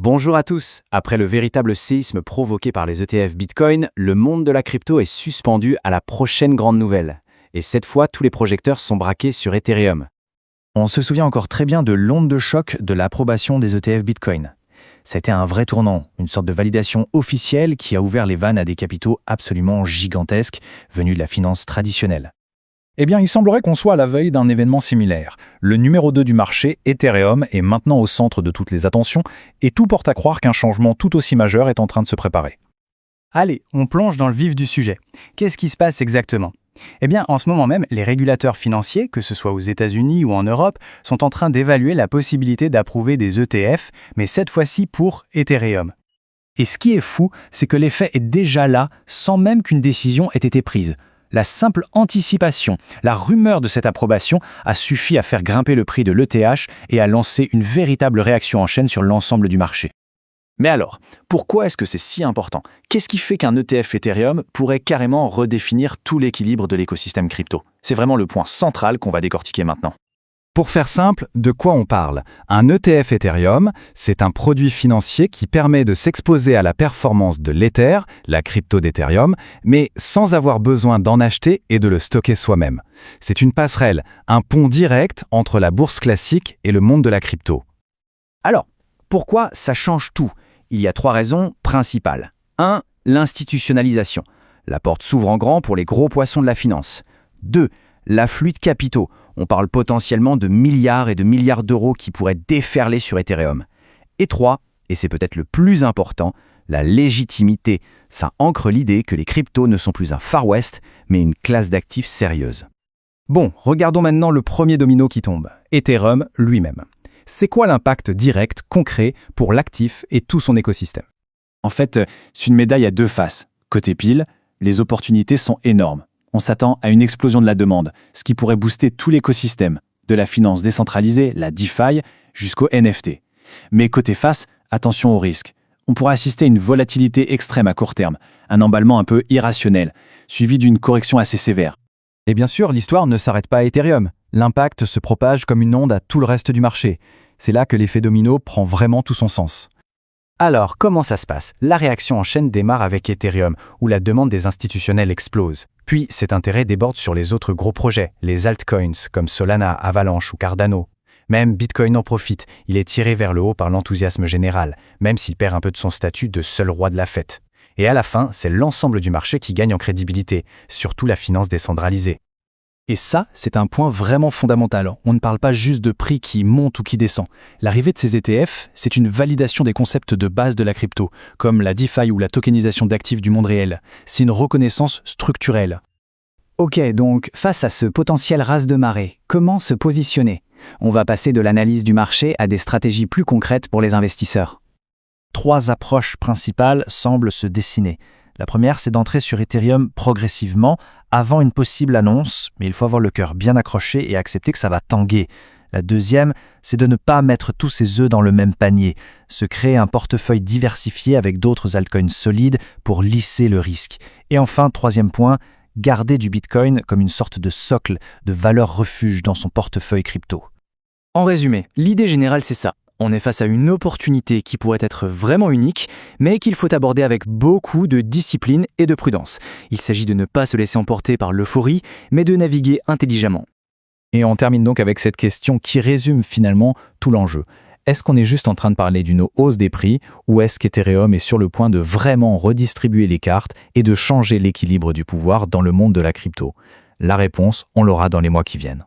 Bonjour à tous. Après le véritable séisme provoqué par les ETF Bitcoin, le monde de la crypto est suspendu à la prochaine grande nouvelle. Et cette fois, tous les projecteurs sont braqués sur Ethereum. On se souvient encore très bien de l'onde de choc de l'approbation des ETF Bitcoin. C'était un vrai tournant, une sorte de validation officielle qui a ouvert les vannes à des capitaux absolument gigantesques venus de la finance traditionnelle. Eh bien, il semblerait qu'on soit à la veille d'un événement similaire. Le numéro 2 du marché, Ethereum, est maintenant au centre de toutes les attentions et tout porte à croire qu'un changement tout aussi majeur est en train de se préparer. Allez, on plonge dans le vif du sujet. Qu'est-ce qui se passe exactement ? Eh bien, en ce moment même, les régulateurs financiers, que ce soit aux États-Unis ou en Europe, sont en train d'évaluer la possibilité d'approuver des ETF, mais cette fois-ci pour Ethereum. Et ce qui est fou, c'est que l'effet est déjà là, sans même qu'une décision ait été prise. La simple anticipation, la rumeur de cette approbation a suffi à faire grimper le prix de l'ETH et à lancer une véritable réaction en chaîne sur l'ensemble du marché. Mais alors, pourquoi est-ce que c'est si important ? Qu'est-ce qui fait qu'un ETF Ethereum pourrait carrément redéfinir tout l'équilibre de l'écosystème crypto ? C'est vraiment le point central qu'on va décortiquer maintenant. Pour faire simple, de quoi on parle ? Un ETF Ethereum, c'est un produit financier qui permet de s'exposer à la performance de l'Ether, la crypto d'Ethereum, mais sans avoir besoin d'en acheter et de le stocker soi-même. C'est une passerelle, un pont direct entre la bourse classique et le monde de la crypto. Alors, pourquoi ça change tout ? Il y a 3 raisons principales. 1. L'institutionnalisation. La porte s'ouvre en grand pour les gros poissons de la finance. 2. L'afflux de capitaux. On parle potentiellement de milliards et de milliards d'euros qui pourraient déferler sur Ethereum. Et 3, et c'est peut-être le plus important, la légitimité. Ça ancre l'idée que les cryptos ne sont plus un Far West, mais une classe d'actifs sérieuse. Bon, regardons maintenant le premier domino qui tombe, Ethereum lui-même. C'est quoi l'impact direct, concret, pour l'actif et tout son écosystème ? En fait, c'est une médaille à 2 faces. Côté pile, les opportunités sont énormes. On s'attend à une explosion de la demande, ce qui pourrait booster tout l'écosystème, de la finance décentralisée, la DeFi, jusqu'au NFT. Mais côté face, attention au risque. On pourrait assister à une volatilité extrême à court terme, un emballement un peu irrationnel, suivi d'une correction assez sévère. Et bien sûr, l'histoire ne s'arrête pas à Ethereum. L'impact se propage comme une onde à tout le reste du marché. C'est là que l'effet domino prend vraiment tout son sens. Alors, comment ça se passe ? La réaction en chaîne démarre avec Ethereum, où la demande des institutionnels explose. Puis, cet intérêt déborde sur les autres gros projets, les altcoins comme Solana, Avalanche ou Cardano. Même Bitcoin en profite, il est tiré vers le haut par l'enthousiasme général, même s'il perd un peu de son statut de seul roi de la fête. Et à la fin, c'est l'ensemble du marché qui gagne en crédibilité, surtout la finance décentralisée. Et ça, c'est un point vraiment fondamental. On ne parle pas juste de prix qui monte ou qui descend. L'arrivée de ces ETF, c'est une validation des concepts de base de la crypto, comme la DeFi ou la tokenisation d'actifs du monde réel. C'est une reconnaissance structurelle. Ok, donc face à ce potentiel raz de marée, comment se positionner ? On va passer de l'analyse du marché à des stratégies plus concrètes pour les investisseurs. 3 approches principales semblent se dessiner. La première, c'est d'entrer sur Ethereum progressivement, avant une possible annonce, mais il faut avoir le cœur bien accroché et accepter que ça va tanguer. La deuxième, c'est de ne pas mettre tous ses œufs dans le même panier, se créer un portefeuille diversifié avec d'autres altcoins solides pour lisser le risque. Et enfin, 3e point, garder du Bitcoin comme une sorte de socle, de valeur refuge dans son portefeuille crypto. En résumé, l'idée générale, c'est ça. On est face à une opportunité qui pourrait être vraiment unique, mais qu'il faut aborder avec beaucoup de discipline et de prudence. Il s'agit de ne pas se laisser emporter par l'euphorie, mais de naviguer intelligemment. Et on termine donc avec cette question qui résume finalement tout l'enjeu. Est-ce qu'on est juste en train de parler d'une hausse des prix ou est-ce qu'Ethereum est sur le point de vraiment redistribuer les cartes et de changer l'équilibre du pouvoir dans le monde de la crypto ? La réponse, on l'aura dans les mois qui viennent.